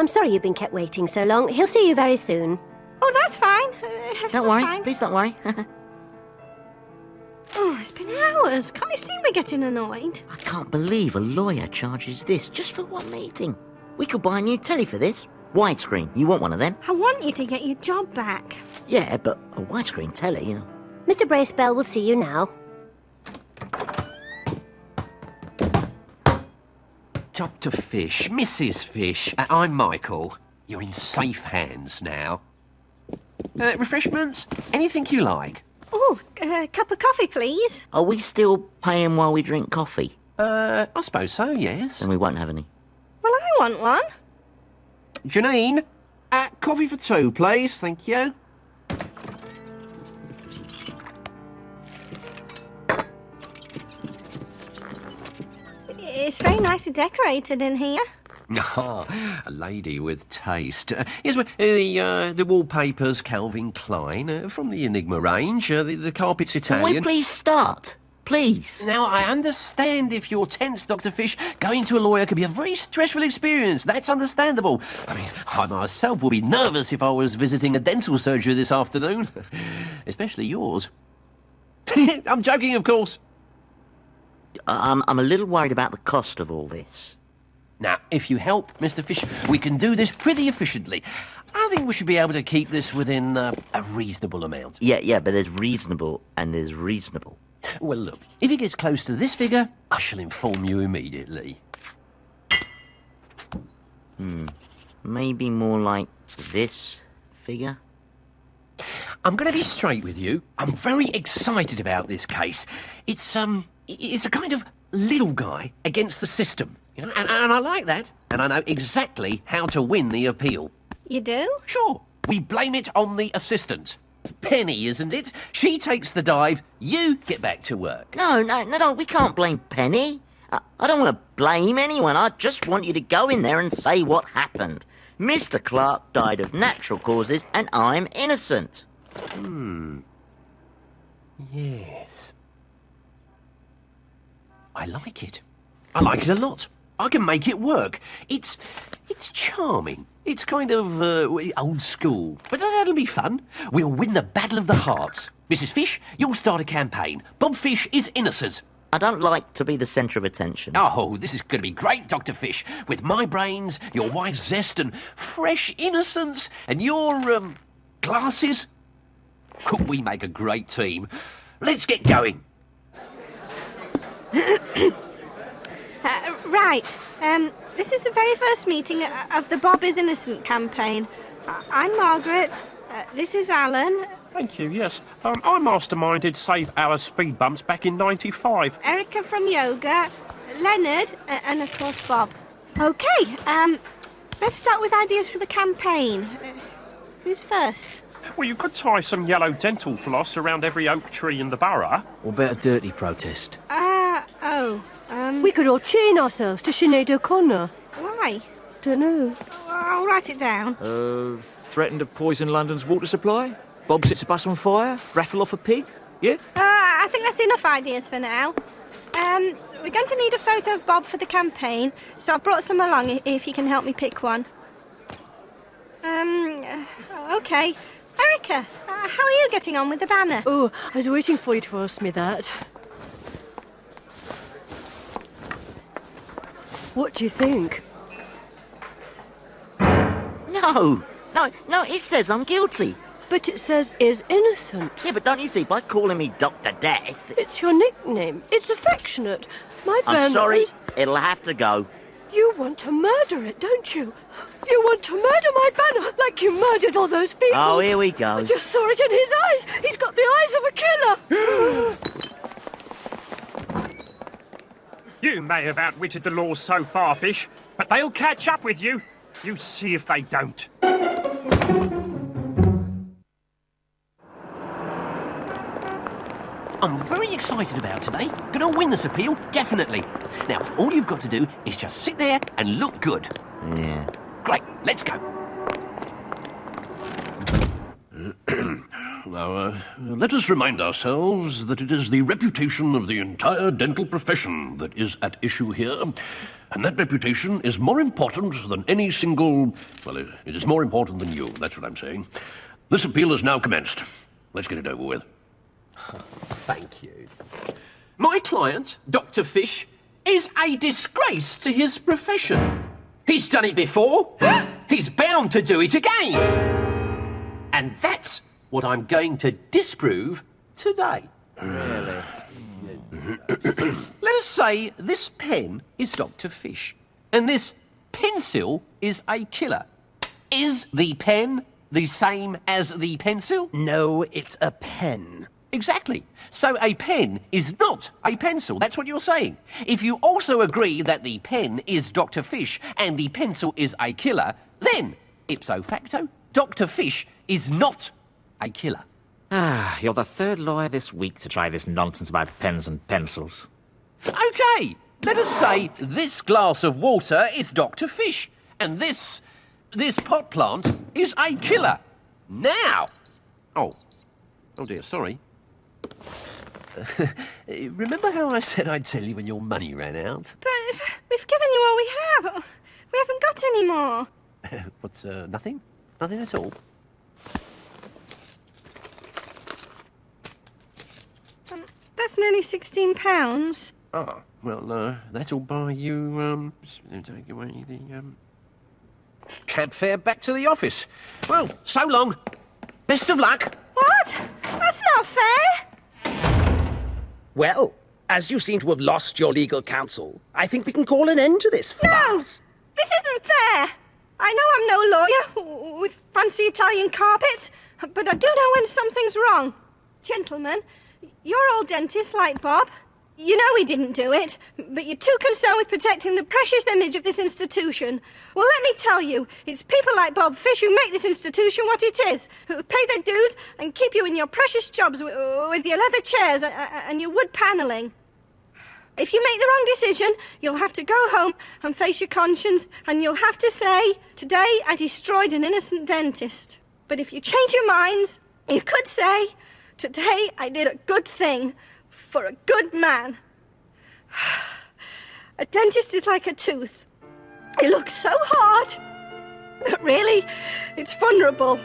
I'm sorry you've been kept waiting so long. He'll see you very soon. Oh, that's fine. Don't worry, please don't worry. Oh, it's been hours. Can't you see we're getting annoyed? I can't believe a lawyer charges this just for one meeting. We could buy a new telly for this. Widescreen, you want one of them? I want you to get your job back. Yeah, but a widescreen telly, you know. Mr. Bracebell will see you now. Dr. Fish, Mrs. Fish, I'm Michael. You're in safe hands now. Refreshments? Anything you like? Oh, a cup of coffee, please. Are we still paying while we drink coffee? I suppose so, yes. Then we won't have any. Well, I want one. Janine, coffee for two, please, thank you. It's very nicely decorated in here. Ah, a lady with taste. Yes, well, the wallpaper's Calvin Klein, from the Enigma range. The carpet's Can we Italian. please start? Please. Now, I understand if you're tense, Dr. Fish. Going to a lawyer can be a very stressful experience. That's understandable. I mean, I myself would be nervous if I was visiting a dental surgery this afternoon. Especially yours. I'm joking, of course. I'm a little worried about the cost of all this. Now, if you help, Mr. Fish, we can do this pretty efficiently. I think we should be able to keep this within a reasonable amount. Yeah, but there's reasonable and there's reasonable. Well, look, if it gets close to this figure, I shall inform you immediately. Maybe more like this figure? I'm going to be straight with you. I'm very excited about this case. It's a kind of little guy against the system, you know, and I like that. And I know exactly how to win the appeal. You do? Sure, we blame it on the assistant. Penny, isn't it? She takes the dive, you get back to work. No, we can't blame Penny. I don't want to blame anyone. I just want you to go in there and say what happened. Mr. Clark died of natural causes and I'm innocent. Yes. I like it. I like it a lot. I can make it work. It's charming. It's kind of old school. But that'll be fun. We'll win the Battle of the Hearts. Mrs. Fish, you'll start a campaign. Bob Fish is innocent. I don't like to be the centre of attention. Oh, this is going to be great, Dr. Fish. With my brains, your wife's zest and fresh innocence, and your, glasses. Could we make a great team? Let's get going. Right. This is the very first meeting of the Bob is Innocent campaign. I'm Margaret. This is Alan. Thank you, yes. I masterminded Save Our Speed Bumps back in '95. Erica from Yoga. Leonard. And, of course, Bob. OK, let's start with ideas for the campaign. Who's first? Well, you could tie some yellow dental floss around every oak tree in the borough. What about a dirty protest? We could all chain ourselves to Sinead O'Connor. Why? Dunno. I'll write it down. Threaten to poison London's water supply? Bob sets a bus on fire? Raffle off a pig? Yeah? I think that's enough ideas for now. We're going to need a photo of Bob for the campaign, so I've brought some along if you can help me pick one. OK. Erica, how are you getting on with the banner? Oh, I was waiting for you to ask me that. What do you think? No, it says I'm guilty. But it says is innocent. Yeah, but don't you see, by calling me Dr. Death... It's your nickname. It's affectionate. My banner I'm sorry, is... it'll have to go. You want to murder it, don't you? You want to murder my banner like you murdered all those people. Oh, here we go. I just saw it in his eyes. He's got the eyes of a killer. You may have outwitted the law so far, Fish, but they'll catch up with you. You see if they don't. I'm very excited about today. Gonna win this appeal, definitely. Now, all you've got to do is just sit there and look good. Yeah. Great, let's go. Now, let us remind ourselves that it is the reputation of the entire dental profession that is at issue here. And that reputation is more important than any single... Well, it is more important than you, that's what I'm saying. This appeal is now commenced. Let's get it over with. Thank you. My client, Dr. Fish, is a disgrace to his profession. He's done it before. He's bound to do it again. And that's what I'm going to disprove today. Really? Let us say this pen is Dr. Fish, and this pencil is a killer. Is the pen the same as the pencil? No, it's a pen. Exactly. So a pen is not a pencil. That's what you're saying. If you also agree that the pen is Dr. Fish and the pencil is a killer, then, ipso facto, Dr. Fish is not a killer. Ah, you're the third lawyer this week to try this nonsense about pens and pencils. OK, let us say this glass of water is Dr. Fish, and this pot plant is a killer. Now! Oh dear, sorry. Remember how I said I'd tell you when your money ran out? But we've given you all we have. We haven't got any more. What's, nothing? Nothing at all? That's nearly £16. Oh, well, that'll buy you, take away the, cab fare back to the office. Well, so long. Best of luck. What? That's not fair. Well, as you seem to have lost your legal counsel, I think we can call an end to this No! farce. This isn't fair. I know I'm no lawyer with fancy Italian carpets, but I do know when something's wrong. Gentlemen, you're all dentists like Bob. You know he didn't do it, but you're too concerned with protecting the precious image of this institution. Well, let me tell you, it's people like Bob Fish who make this institution what it is, who pay their dues and keep you in your precious jobs with your leather chairs and your wood panelling. If you make the wrong decision, you'll have to go home and face your conscience, and you'll have to say, today I destroyed an innocent dentist. But if you change your minds, you could say, today I did a good thing for a good man. A dentist is like a tooth. It looks so hard, but really, it's vulnerable.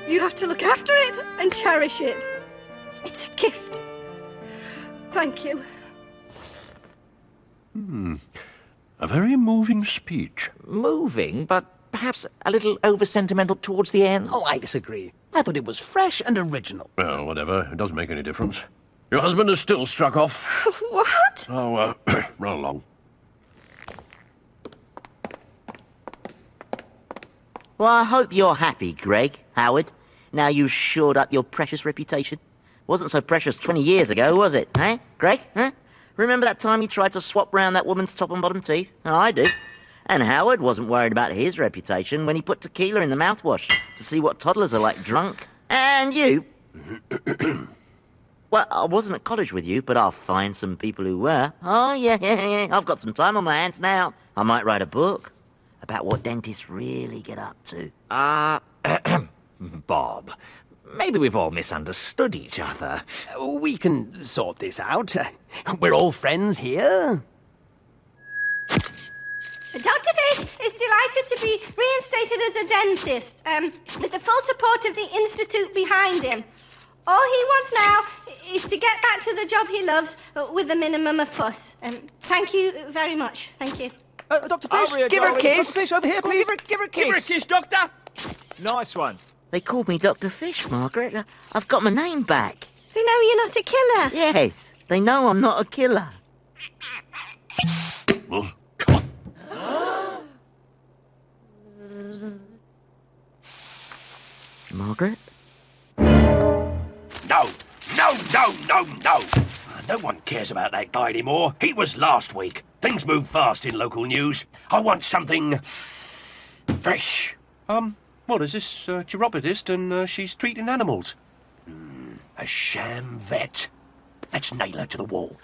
You have to look after it and cherish it. It's a gift. Thank you. A very moving speech. Moving, but perhaps a little over-sentimental towards the end. Oh, I disagree. I thought it was fresh and original. Well, whatever. It doesn't make any difference. Your husband is still struck off. What? Oh, run along. Well, I hope you're happy, Greg, Howard. Now you've shored up your precious reputation. Wasn't so precious 20 years ago, was it, eh, Greg? Huh? Remember that time you tried to swap round that woman's top and bottom teeth? Oh, I do. And Howard wasn't worried about his reputation when he put tequila in the mouthwash to see what toddlers are like drunk. And you... Well, I wasn't at college with you, but I'll find some people who were. Oh, yeah. I've got some time on my hands now. I might write a book about what dentists really get up to. Bob, maybe we've all misunderstood each other. We can sort this out. We're all friends here. Dr. Fish is delighted to be reinstated as a dentist, with the full support of the Institute behind him. All he wants now is to get back to the job he loves with a minimum of fuss. Thank you very much. Thank you. Dr. Fish, give her a kiss. Dr. Fish, over here, please. Give her a kiss. Give her a kiss, Doctor! Nice one. They called me Dr. Fish, Margaret. I've got my name back. They know you're not a killer. Yes, they know I'm not a killer. Well, come on. Margaret? No! No one cares about that guy anymore. He was last week. Things move fast in local news. I want something... fresh. What is this, chiropodist, and she's treating animals? A sham vet. Let's nail her to the wall.